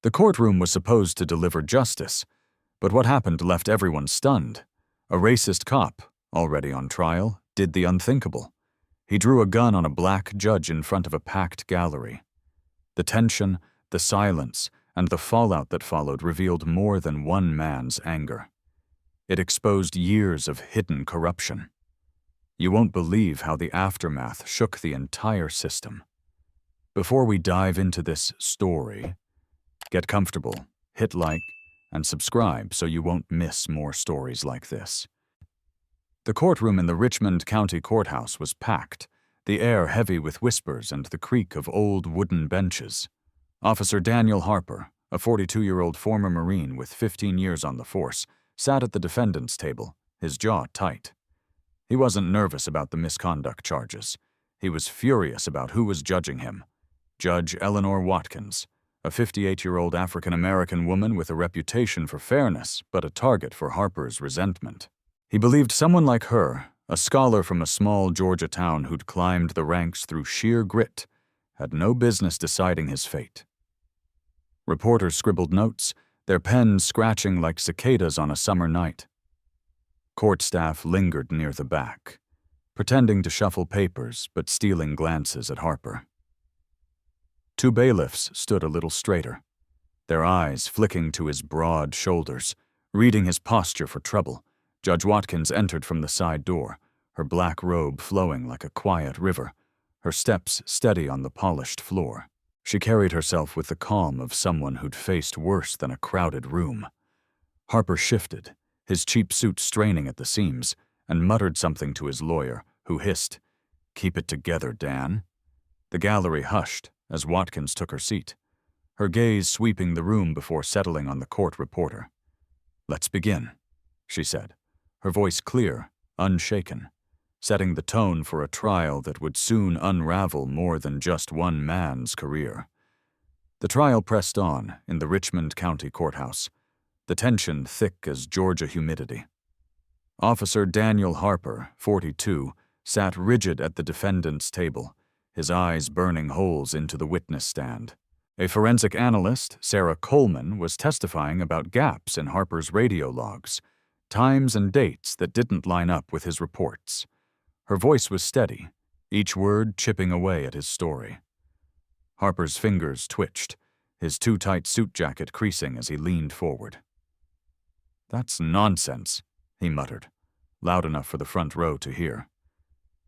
The courtroom was supposed to deliver justice, but what happened left everyone stunned. A racist cop, already on trial, did the unthinkable. He drew a gun on a black judge in front of a packed gallery. The tension, the silence, and the fallout that followed revealed more than one man's anger. It exposed years of hidden corruption. You won't believe how the aftermath shook the entire system. Before we dive into this story, get comfortable, hit like, and subscribe so you won't miss more stories like this. The courtroom in the Richmond County Courthouse was packed, the air heavy with whispers and the creak of old wooden benches. Officer Daniel Harper, a 42-year-old former Marine with 15 years on the force, sat at the defendant's table, his jaw tight. He wasn't nervous about the misconduct charges. He was furious about who was judging him. Judge Eleanor Watkins, a 58-year-old African-American woman with a reputation for fairness, but a target for Harper's resentment. He believed someone like her, a scholar from a small Georgia town who'd climbed the ranks through sheer grit, had no business deciding his fate. Reporters scribbled notes, their pens scratching like cicadas on a summer night. Court staff lingered near the back, pretending to shuffle papers but stealing glances at Harper. Two bailiffs stood a little straighter, their eyes flicking to his broad shoulders, reading his posture for trouble. Judge Watkins entered from the side door, her black robe flowing like a quiet river, her steps steady on the polished floor. She carried herself with the calm of someone who'd faced worse than a crowded room. Harper shifted, his cheap suit straining at the seams, and muttered something to his lawyer, who hissed, "Keep it together, Dan." The gallery hushed as Watkins took her seat, her gaze sweeping the room before settling on the court reporter. "Let's begin," she said, her voice clear, unshaken, setting the tone for a trial that would soon unravel more than just one man's career. The trial pressed on in the Richmond County Courthouse, the tension thick as Georgia humidity. Officer Daniel Harper, 42, sat rigid at the defendant's table, his eyes burning holes into the witness stand. A forensic analyst, Sarah Coleman, was testifying about gaps in Harper's radio logs, times and dates that didn't line up with his reports. Her voice was steady, each word chipping away at his story. Harper's fingers twitched, his too-tight suit jacket creasing as he leaned forward. "That's nonsense," he muttered, loud enough for the front row to hear.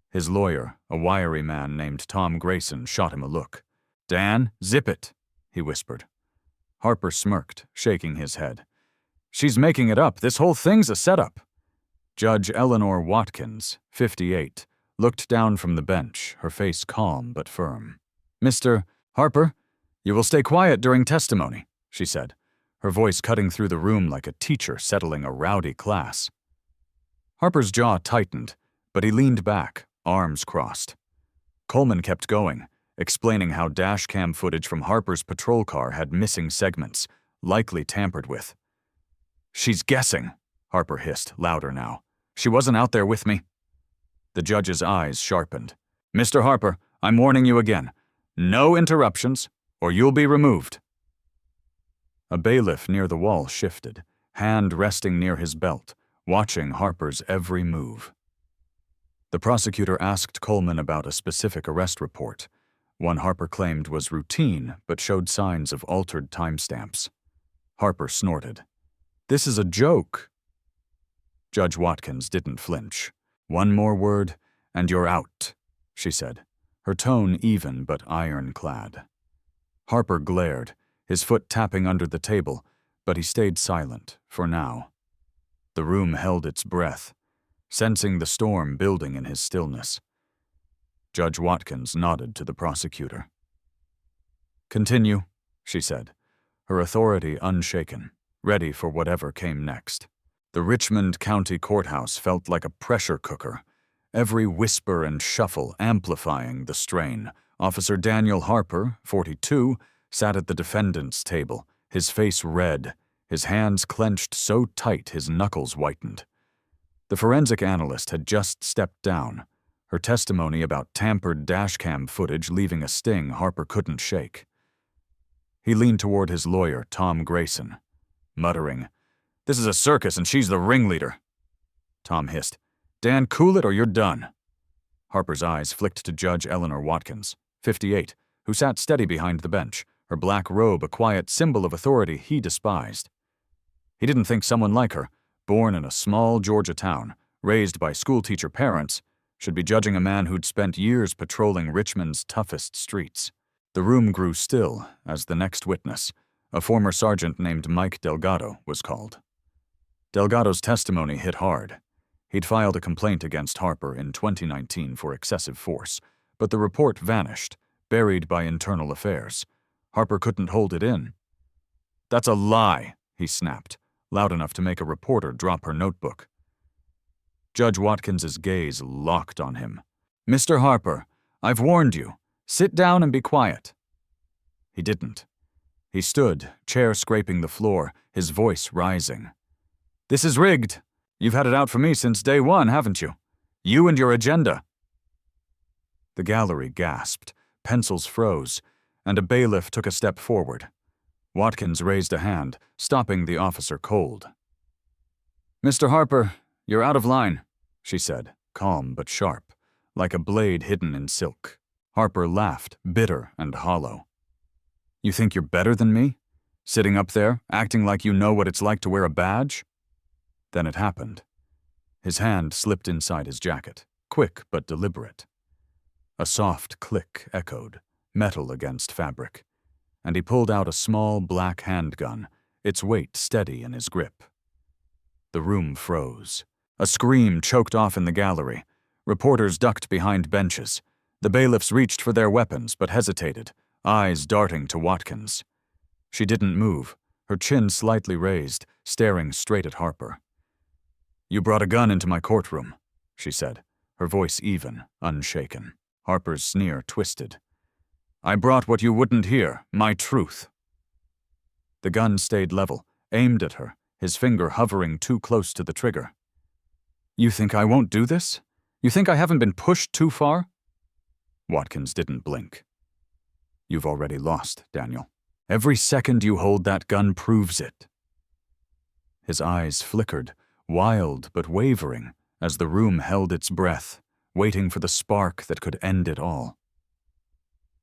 His lawyer, a wiry man named Tom Grayson, shot him a look. "Dan, zip it," he whispered. Harper smirked, shaking his head. "She's making it up. This whole thing's a setup." Judge Eleanor Watkins, 58, looked down from the bench, her face calm but firm. "Mr. Harper, you will stay quiet during testimony," she said, her voice cutting through the room like a teacher settling a rowdy class. Harper's jaw tightened, but he leaned back, arms crossed. Coleman kept going, explaining how dashcam footage from Harper's patrol car had missing segments, likely tampered with. "She's guessing," Harper hissed, louder now. "She wasn't out there with me." The judge's eyes sharpened. "Mr. Harper, I'm warning you again. No interruptions, or you'll be removed." A bailiff near the wall shifted, hand resting near his belt, watching Harper's every move. The prosecutor asked Coleman about a specific arrest report, one Harper claimed was routine but showed signs of altered timestamps. Harper snorted. "This is a joke." Judge Watkins didn't flinch. "One more word, and you're out," she said, her tone even but ironclad. Harper glared, his foot tapping under the table, but he stayed silent, for now. The room held its breath, sensing the storm building in his stillness. Judge Watkins nodded to the prosecutor. "Continue," she said, her authority unshaken, ready for whatever came next. The Richmond County Courthouse felt like a pressure cooker, every whisper and shuffle amplifying the strain. Officer Daniel Harper, 42, sat at the defendant's table, his face red, his hands clenched so tight his knuckles whitened. The forensic analyst had just stepped down, her testimony about tampered dashcam footage leaving a sting Harper couldn't shake. He leaned toward his lawyer, Tom Grayson, muttering, "This is a circus and she's the ringleader." Tom hissed, "Dan, cool it or you're done." Harper's eyes flicked to Judge Eleanor Watkins, 58, who sat steady behind the bench, her black robe a quiet symbol of authority he despised. He didn't think someone like her, born in a small Georgia town, raised by schoolteacher parents, should be judging a man who'd spent years patrolling Richmond's toughest streets. The room grew still as the next witness, a former sergeant named Mike Delgado, was called. Delgado's testimony hit hard. He'd filed a complaint against Harper in 2019 for excessive force, but the report vanished, buried by internal affairs. Harper couldn't hold it in. "That's a lie," he snapped, loud enough to make a reporter drop her notebook. Judge Watkins's gaze locked on him. "Mr. Harper, I've warned you. Sit down and be quiet." He didn't. He stood, chair scraping the floor, his voice rising. "This is rigged. You've had it out for me since day one, haven't you? You and your agenda." The gallery gasped, pencils froze, and a bailiff took a step forward. Watkins raised a hand, stopping the officer cold. "Mr. Harper, you're out of line," she said, calm but sharp, like a blade hidden in silk. Harper laughed, bitter and hollow. "You think you're better than me? Sitting up there, acting like you know what it's like to wear a badge?" Then it happened. His hand slipped inside his jacket, quick but deliberate. A soft click echoed, metal against fabric, and he pulled out a small black handgun, its weight steady in his grip. The room froze. A scream choked off in the gallery. Reporters ducked behind benches. The bailiffs reached for their weapons but hesitated, eyes darting to Watkins. She didn't move, her chin slightly raised, staring straight at Harper. "You brought a gun into my courtroom," she said, her voice even, unshaken. Harper's sneer twisted. "I brought what you wouldn't hear, my truth." The gun stayed level, aimed at her, his finger hovering too close to the trigger. "You think I won't do this? You think I haven't been pushed too far?" Watkins didn't blink. "You've already lost, Daniel. Every second you hold that gun proves it." His eyes flickered, wild but wavering, as the room held its breath, waiting for the spark that could end it all.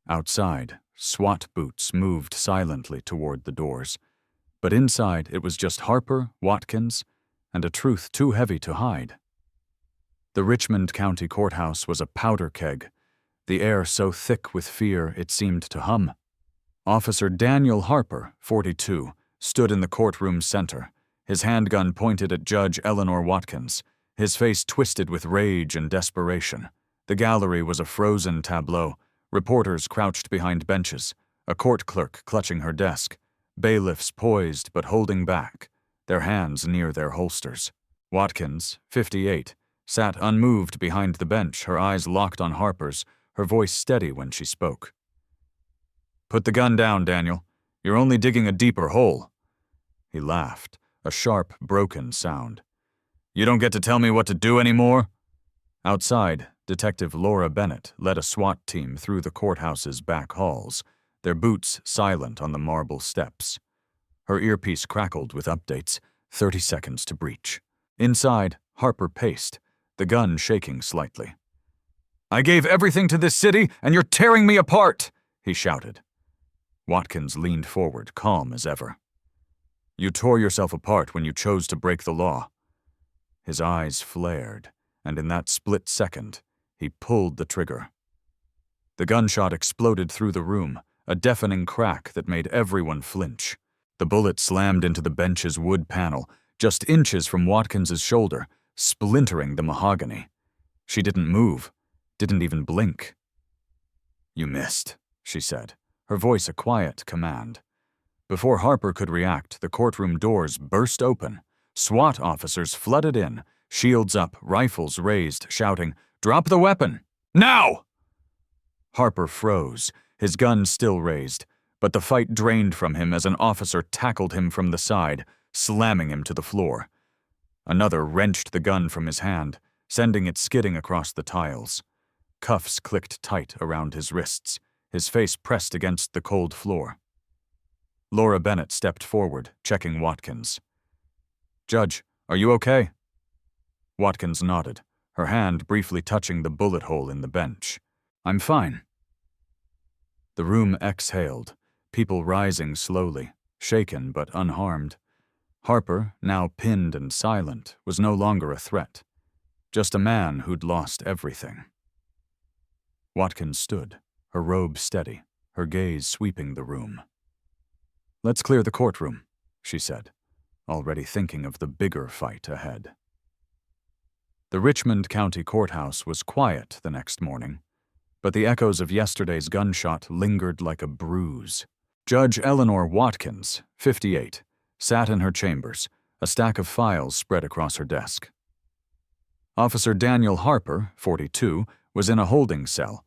Outside, SWAT boots moved silently toward the doors, but inside it was just Harper, Watkins, and a truth too heavy to hide. The Richmond County Courthouse was a powder keg, the air so thick with fear it seemed to hum. Officer Daniel Harper, 42, stood in the courtroom's center, his handgun pointed at Judge Eleanor Watkins, his face twisted with rage and desperation. The gallery was a frozen tableau, reporters crouched behind benches, a court clerk clutching her desk, bailiffs poised but holding back, their hands near their holsters. Watkins, 58, sat unmoved behind the bench, her eyes locked on Harper's, her voice steady when she spoke. "Put the gun down, Daniel. You're only digging a deeper hole." He laughed, a sharp, broken sound. "You don't get to tell me what to do anymore?" Outside, Detective Laura Bennett led a SWAT team through the courthouse's back halls, their boots silent on the marble steps. Her earpiece crackled with updates, 30 seconds to breach. Inside, Harper paced, the gun shaking slightly. "I gave everything to this city, and you're tearing me apart!" he shouted. Watkins leaned forward, calm as ever. "You tore yourself apart when you chose to break the law." His eyes flared, and in that split second, he pulled the trigger. The gunshot exploded through the room, a deafening crack that made everyone flinch. The bullet slammed into the bench's wood panel, just inches from Watkins's shoulder, splintering the mahogany. She didn't move, didn't even blink. "You missed," she said, her voice a quiet command. Before Harper could react, the courtroom doors burst open. SWAT officers flooded in, shields up, rifles raised, shouting, "Drop the weapon! Now!" Harper froze, his gun still raised, but the fight drained from him as an officer tackled him from the side, slamming him to the floor. Another wrenched the gun from his hand, sending it skidding across the tiles. Cuffs clicked tight around his wrists, his face pressed against the cold floor. Laura Bennett stepped forward, checking Watkins. "Judge, are you okay?" Watkins nodded, her hand briefly touching the bullet hole in the bench. "I'm fine." The room exhaled, people rising slowly, shaken but unharmed. Harper, now pinned and silent, was no longer a threat. Just a man who'd lost everything. Watkins stood, her robe steady, her gaze sweeping the room. "Let's clear the courtroom," she said, already thinking of the bigger fight ahead. The Richmond County Courthouse was quiet the next morning, but the echoes of yesterday's gunshot lingered like a bruise. Judge Eleanor Watkins, 58, sat in her chambers, a stack of files spread across her desk. Officer Daniel Harper, 42, was in a holding cell,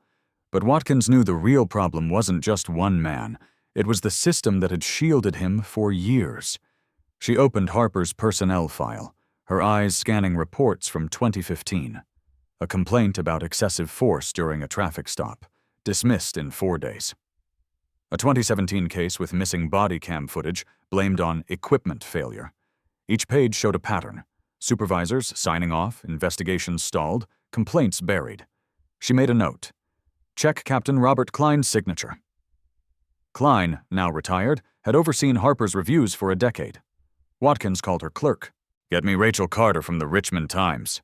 but Watkins knew the real problem wasn't just one man. It was the system that had shielded him for years. She opened Harper's personnel file, her eyes scanning reports from 2015. A complaint about excessive force during a traffic stop, dismissed in 4 days. A 2017 case with missing body cam footage blamed on equipment failure. Each page showed a pattern. Supervisors signing off, investigations stalled, complaints buried. She made a note. Check Captain Robert Klein's signature. Klein, now retired, had overseen Harper's reviews for a decade. Watkins called her clerk. "Get me Rachel Carter from the Richmond Times."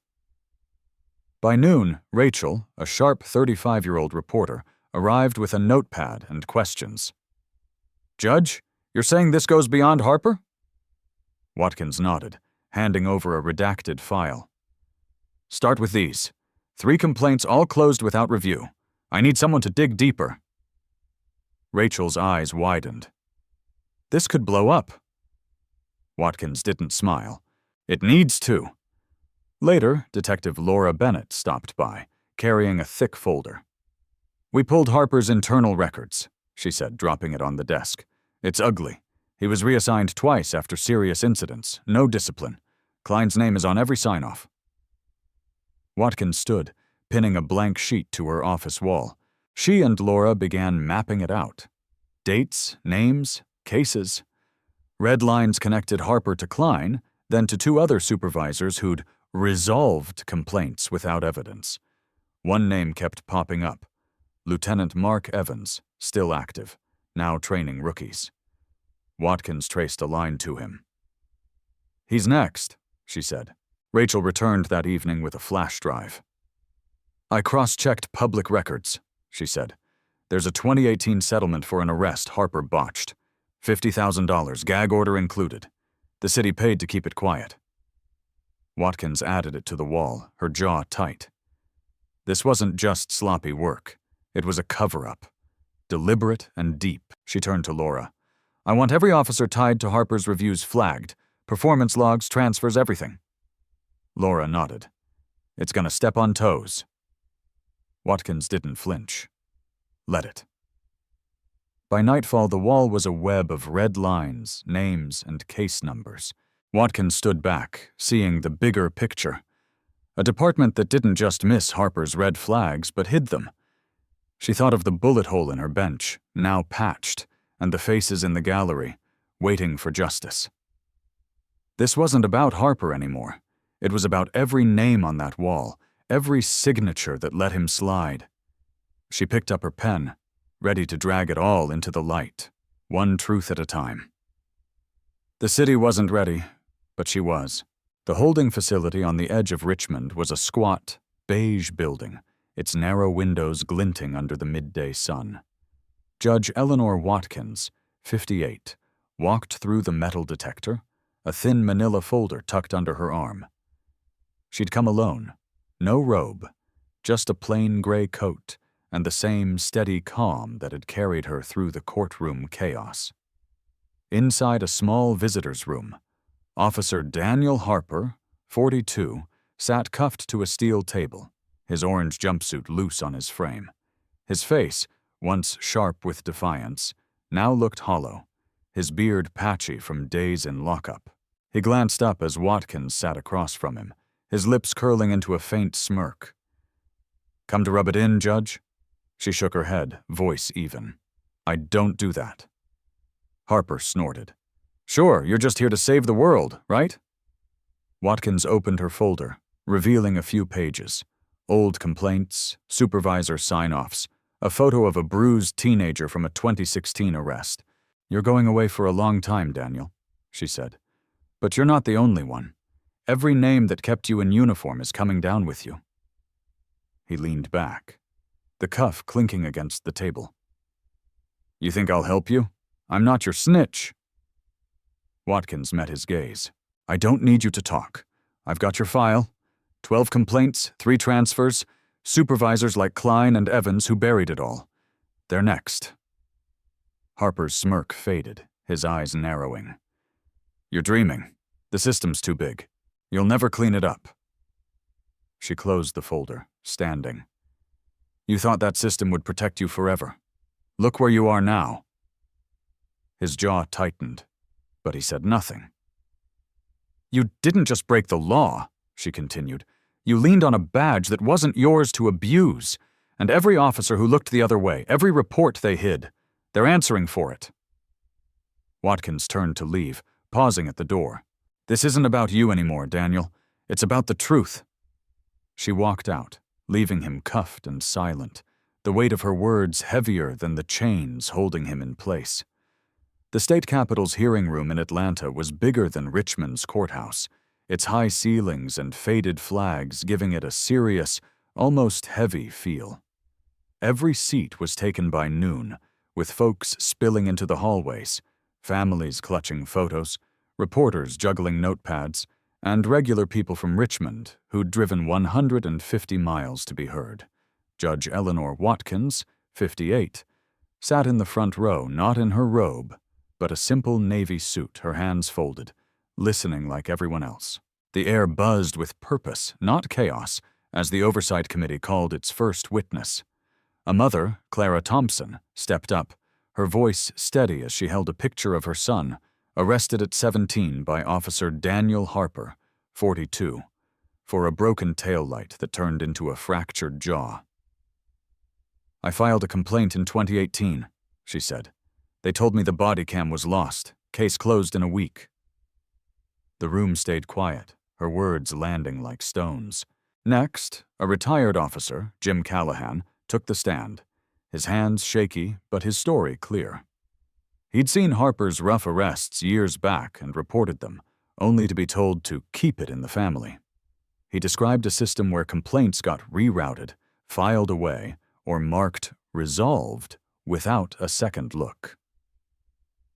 By noon, Rachel, a sharp 35-year-old reporter, arrived with a notepad and questions. "Judge, you're saying this goes beyond Harper?" Watkins nodded, handing over a redacted file. "Start with these. 3 complaints all closed without review. I need someone to dig deeper." Rachel's eyes widened. "This could blow up." Watkins didn't smile. "It needs to." Later, Detective Laura Bennett stopped by, carrying a thick folder. "We pulled Harper's internal records," she said, dropping it on the desk. "It's ugly. He was reassigned twice after serious incidents, no discipline. Klein's name is on every sign-off." Watkins stood, pinning a blank sheet to her office wall. She and Laura began mapping it out. Dates, names, cases. Red lines connected Harper to Klein, then to 2 other supervisors who'd resolved complaints without evidence. One name kept popping up. Lieutenant Mark Evans, still active, now training rookies. Watkins traced a line to him. "He's next," she said. Rachel returned that evening with a flash drive. "I cross-checked public records," she said. "There's a 2018 settlement for an arrest Harper botched. $50,000, gag order included. The city paid to keep it quiet." Watkins added it to the wall, her jaw tight. This wasn't just sloppy work. It was a cover-up. Deliberate and deep. She turned to Laura. "I want every officer tied to Harper's reviews flagged. Performance logs, transfers, everything." Laura nodded. "It's gonna step on toes." Watkins didn't flinch. "Let it." By nightfall, the wall was a web of red lines, names, and case numbers. Watkins stood back, seeing the bigger picture. A department that didn't just miss Harper's red flags, but hid them. She thought of the bullet hole in her bench, now patched, and the faces in the gallery, waiting for justice. This wasn't about Harper anymore. It was about every name on that wall, every signature that let him slide. She picked up her pen, ready to drag it all into the light, one truth at a time. The city wasn't ready, but she was. The holding facility on the edge of Richmond was a squat, beige building, its narrow windows glinting under the midday sun. Judge Eleanor Watkins, 58, walked through the metal detector, a thin manila folder tucked under her arm. She'd come alone, no robe, just a plain gray coat and the same steady calm that had carried her through the courtroom chaos. Inside a small visitor's room, Officer Daniel Harper, 42, sat cuffed to a steel table, his orange jumpsuit loose on his frame. His face, once sharp with defiance, now looked hollow, his beard patchy from days in lockup. He glanced up as Watkins sat across from him, his lips curling into a faint smirk. "Come to rub it in, Judge?" She shook her head, voice even. "I don't do that." Harper snorted. Sure, you're just here to save the world, right? Watkins opened her folder, revealing a few pages. Old complaints, supervisor sign-offs, a photo of a bruised teenager from a 2016 arrest. You're going away for a long time, Daniel, she said. But you're not the only one. Every name that kept you in uniform is coming down with you. He leaned back, the cuff clinking against the table. You think I'll help you? I'm not your snitch. Watkins met his gaze. I don't need you to talk. I've got your file. 12 complaints, 3 transfers, supervisors like Klein and Evans who buried it all. They're next. Harper's smirk faded, his eyes narrowing. You're dreaming. The system's too big. You'll never clean it up. She closed the folder, standing. You thought that system would protect you forever. Look where you are now. His jaw tightened, but he said nothing. You didn't just break the law, she continued. You leaned on a badge that wasn't yours to abuse, and every officer who looked the other way, every report they hid, they're answering for it. Watkins turned to leave, pausing at the door. This isn't about you anymore, Daniel. It's about the truth. She walked out, leaving him cuffed and silent, the weight of her words heavier than the chains holding him in place. The state capitol's hearing room in Atlanta was bigger than Richmond's courthouse, its high ceilings and faded flags giving it a serious, almost heavy feel. Every seat was taken by noon, with folks spilling into the hallways, families clutching photos, reporters juggling notepads, and regular people from Richmond who'd driven 150 miles to be heard. Judge Eleanor Watkins, 58, sat in the front row, not in her robe, but a simple navy suit, her hands folded, listening like everyone else. The air buzzed with purpose, not chaos, as the Oversight Committee called its first witness. A mother, Clara Thompson, stepped up, her voice steady as she held a picture of her son, arrested at 17 by Officer Daniel Harper, 42, for a broken taillight that turned into a fractured jaw. I filed a complaint in 2018, she said. They told me the body cam was lost, case closed in a week. The room stayed quiet, her words landing like stones. Next, a retired officer, Jim Callahan, took the stand, his hands shaky but his story clear. He'd seen Harper's rough arrests years back and reported them, only to be told to keep it in the family. He described a system where complaints got rerouted, filed away, or marked resolved without a second look.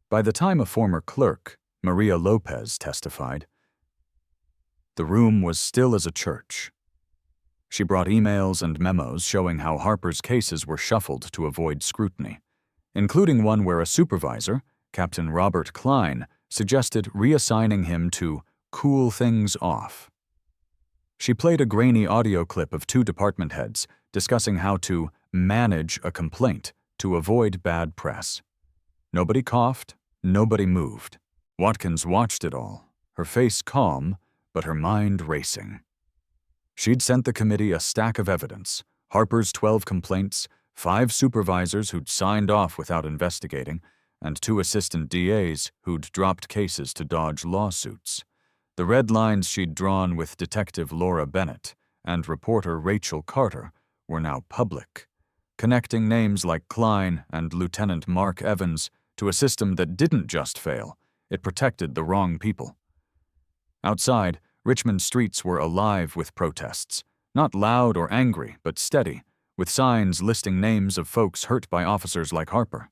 By the time a former clerk, Maria Lopez, testified, the room was still as a church. She brought emails and memos showing how Harper's cases were shuffled to avoid scrutiny, including one where a supervisor, Captain Robert Klein, suggested reassigning him to cool things off. She played a grainy audio clip of 2 department heads discussing how to manage a complaint to avoid bad press. Nobody coughed, nobody moved. Watkins watched it all, her face calm, but her mind racing. She'd sent the committee a stack of evidence, Harper's 12 complaints, 5 supervisors who'd signed off without investigating, and 2 assistant DAs who'd dropped cases to dodge lawsuits. The red lines she'd drawn with Detective Laura Bennett and reporter Rachel Carter were now public, connecting names like Klein and Lieutenant Mark Evans to a system that didn't just fail, it protected the wrong people. Outside, Richmond streets were alive with protests, not loud or angry, but steady, with signs listing names of folks hurt by officers like Harper.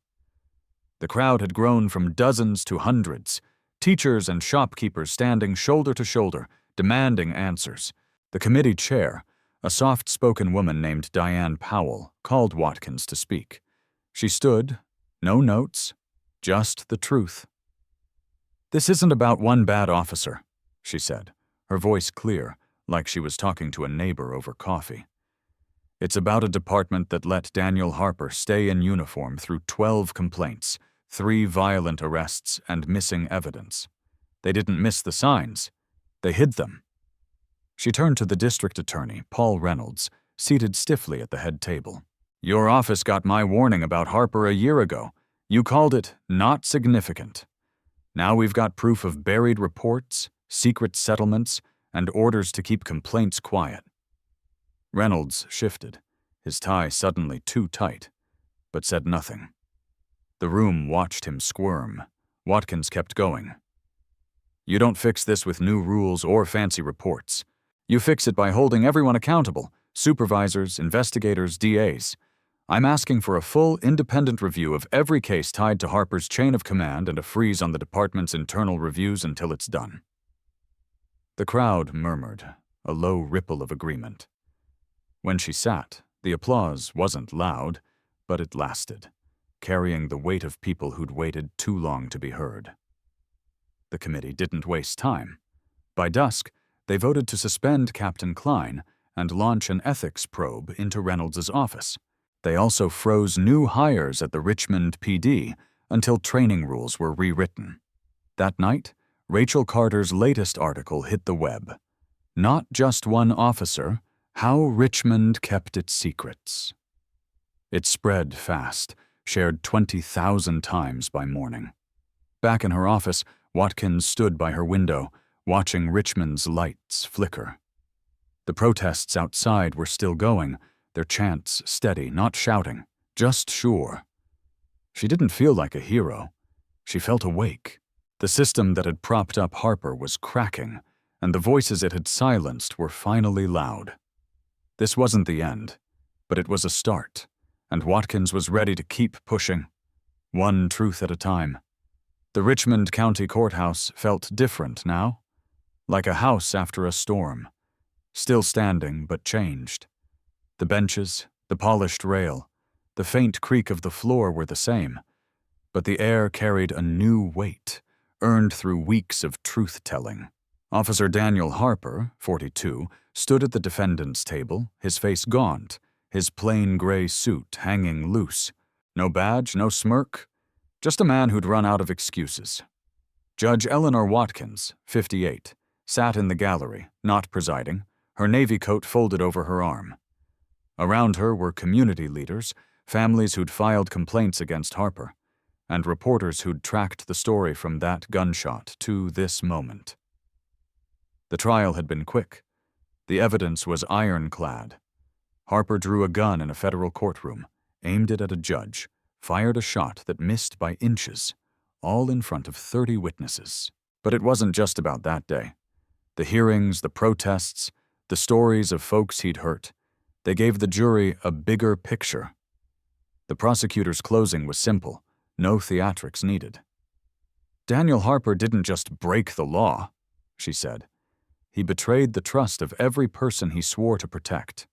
The crowd had grown from dozens to hundreds, teachers and shopkeepers standing shoulder to shoulder, demanding answers. The committee chair, a soft-spoken woman named Diane Powell, called Watkins to speak. She stood, no notes, just the truth. This isn't about one bad officer, she said, her voice clear, like she was talking to a neighbor over coffee. It's about a department that let Daniel Harper stay in uniform through 12 complaints, 3 violent arrests, and missing evidence. They didn't miss the signs. They hid them. She turned to the district attorney, Paul Reynolds, seated stiffly at the head table. Your office got my warning about Harper a year ago. You called it not significant. Now we've got proof of buried reports, secret settlements, and orders to keep complaints quiet. Reynolds shifted, his tie suddenly too tight, but said nothing. The room watched him squirm. Watkins kept going. You don't fix this with new rules or fancy reports. You fix it by holding everyone accountable, supervisors, investigators, DAs. I'm asking for a full, independent review of every case tied to Harper's chain of command and a freeze on the department's internal reviews until it's done. The crowd murmured, a low ripple of agreement. When she sat, the applause wasn't loud, but it lasted, carrying the weight of people who'd waited too long to be heard. The committee didn't waste time. By dusk, they voted to suspend Captain Klein and launch an ethics probe into Reynolds' office. They also froze new hires at the Richmond PD until training rules were rewritten. That night, Rachel Carter's latest article hit the web. Not just one officer, how Richmond kept its secrets. It spread fast, shared 20,000 times by morning. Back in her office, Watkins stood by her window, watching Richmond's lights flicker. The protests outside were still going, their chants steady, not shouting, just sure. She didn't feel like a hero. She felt awake. The system that had propped up Harper was cracking, and the voices it had silenced were finally loud. This wasn't the end, but it was a start, and Watkins was ready to keep pushing, one truth at a time. The Richmond County Courthouse felt different now, like a house after a storm, still standing but changed. The benches, the polished rail, the faint creak of the floor were the same, but the air carried a new weight, earned through weeks of truth-telling. Officer Daniel Harper, 42, stood at the defendant's table, his face gaunt, his plain gray suit hanging loose. No badge, no smirk, just a man who'd run out of excuses. Judge Eleanor Watkins, 58, sat in the gallery, not presiding, her navy coat folded over her arm. Around her were community leaders, families who'd filed complaints against Harper, and reporters who'd tracked the story from that gunshot to this moment. The trial had been quick. The evidence was ironclad. Harper drew a gun in a federal courtroom, aimed it at a judge, fired a shot that missed by inches, all in front of 30 witnesses. But it wasn't just about that day. The hearings, the protests, the stories of folks he'd hurt, they gave the jury a bigger picture. The prosecutor's closing was simple, no theatrics needed. Daniel Harper didn't just break the law, she said. He betrayed the trust of every person he swore to protect.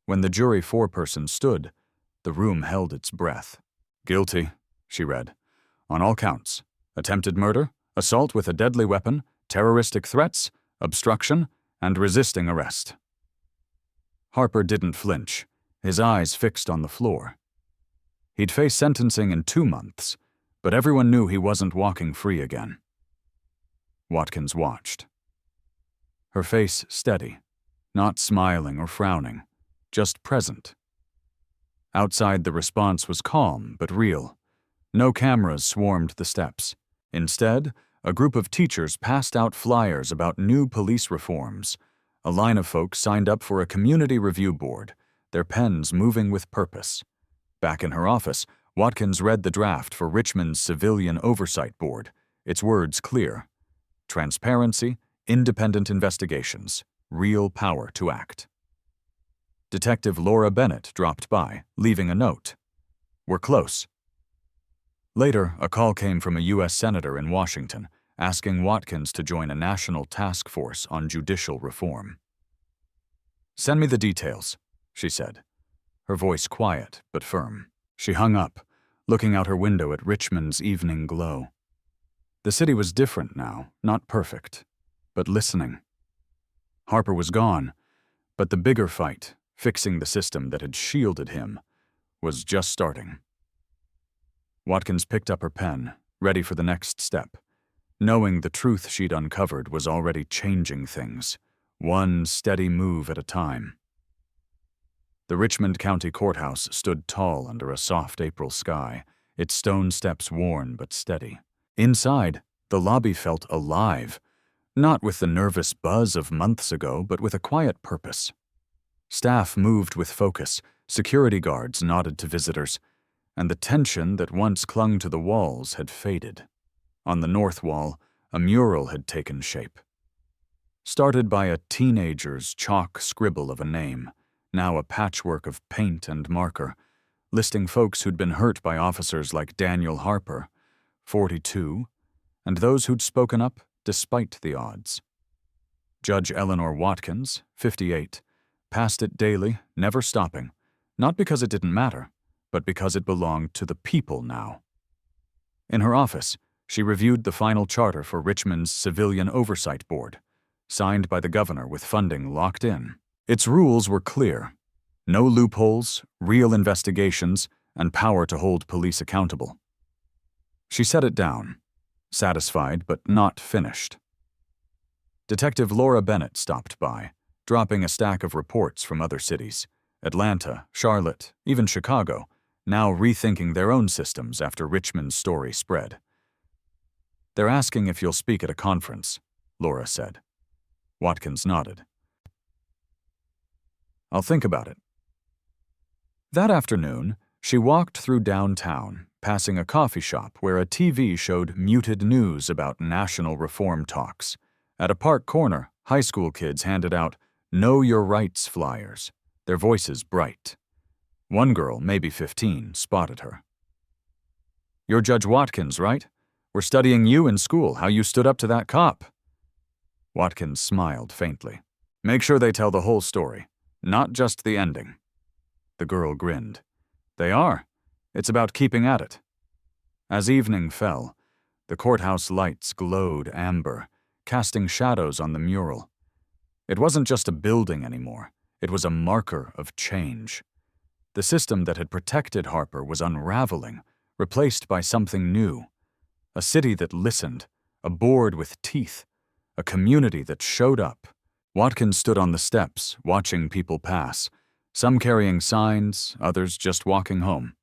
When the jury foreperson stood, the room held its breath. Guilty, she read, on all counts: attempted murder, assault with a deadly weapon, terroristic threats, obstruction, and resisting arrest. Harper didn't flinch, his eyes fixed on the floor. He'd face sentencing in 2 months, but everyone knew he wasn't walking free again. Watkins watched. Her face steady, not smiling or frowning, just present. Outside, the response was calm but real. No cameras swarmed the steps. Instead, a group of teachers passed out flyers about new police reforms. A line of folks signed up for a community review board, their pens moving with purpose. Back in her office, Watkins read the draft for Richmond's Civilian Oversight Board, its words clear: transparency, independent investigations, real power to act. Detective Laura Bennett dropped by, leaving a note. We're close. Later, a call came from a U.S. Senator in Washington, asking Watkins to join a national task force on judicial reform. Send me the details, she said, her voice quiet but firm. She hung up, looking out her window at Richmond's evening glow. The city was different now, not perfect, but listening. Harper was gone, but the bigger fight, fixing the system that had shielded him, was just starting. Watkins picked up her pen, ready for the next step, knowing the truth she'd uncovered was already changing things, one steady move at a time. The Richmond County Courthouse stood tall under a soft April sky, its stone steps worn but steady. Inside, the lobby felt alive, not with the nervous buzz of months ago, but with a quiet purpose. Staff moved with focus, security guards nodded to visitors, and the tension that once clung to the walls had faded. On the north wall, a mural had taken shape. Started by a teenager's chalk scribble of a name, now a patchwork of paint and marker, listing folks who'd been hurt by officers like Daniel Harper, 42, and those who'd spoken up despite the odds. Judge Eleanor Watkins, 58, passed it daily, never stopping, not because it didn't matter, but because it belonged to the people now. In her office, she reviewed the final charter for Richmond's Civilian Oversight Board, signed by the governor with funding locked in. Its rules were clear: no loopholes, real investigations, and power to hold police accountable. She set it down, satisfied but not finished. Detective Laura Bennett stopped by, dropping a stack of reports from other cities, Atlanta, Charlotte, even Chicago, now rethinking their own systems after Richmond's story spread. "They're asking if you'll speak at a conference," Laura said. Watkins nodded. "I'll think about it." That afternoon, she walked through downtown, passing a coffee shop where a TV showed muted news about national reform talks. At a park corner, high school kids handed out "Know Your Rights" flyers, their voices bright. One girl, maybe 15, spotted her. "You're Judge Watkins, right? We're studying you in school, how you stood up to that cop." Watkins smiled faintly. "Make sure they tell the whole story, not just the ending." The girl grinned. "They are. It's about keeping at it." As evening fell, the courthouse lights glowed amber, casting shadows on the mural. It wasn't just a building anymore. It was a marker of change. The system that had protected Harper was unraveling, replaced by something new. A city that listened, a board with teeth, a community that showed up. Watkins stood on the steps, watching people pass, some carrying signs, others just walking home.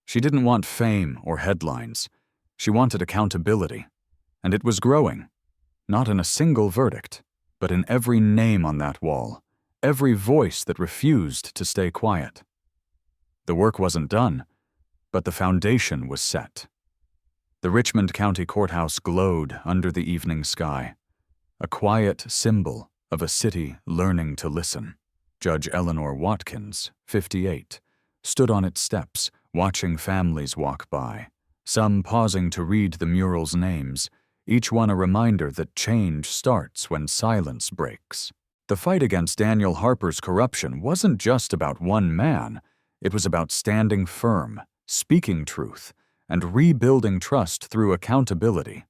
She didn't want fame or headlines. She wanted accountability. And it was growing, not in a single verdict, but in every name on that wall, every voice that refused to stay quiet. The work wasn't done, but the foundation was set. The Richmond County Courthouse glowed under the evening sky, a quiet symbol of a city learning to listen. Judge Eleanor Watkins, 58, stood on its steps, watching families walk by, some pausing to read the mural's names, each one a reminder that change starts when silence breaks. The fight against Daniel Harper's corruption wasn't just about one man. It was about standing firm, speaking truth, and rebuilding trust through accountability.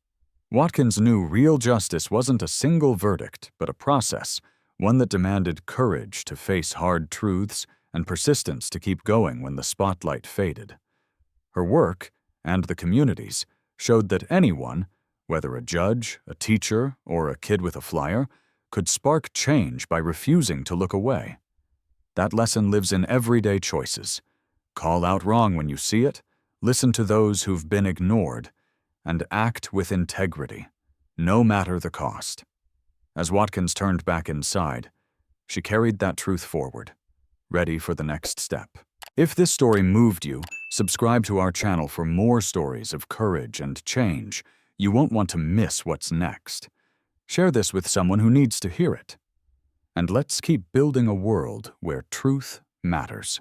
Watkins knew real justice wasn't a single verdict, but a process, one that demanded courage to face hard truths and persistence to keep going when the spotlight faded. Her work, and the community's, showed that anyone, whether a judge, a teacher, or a kid with a flyer, could spark change by refusing to look away. That lesson lives in everyday choices. Call out wrong when you see it, listen to those who've been ignored, and act with integrity, no matter the cost. As Watkins turned back inside, she carried that truth forward, ready for the next step. If this story moved you, subscribe to our channel for more stories of courage and change. You won't want to miss what's next. Share this with someone who needs to hear it. And let's keep building a world where truth matters.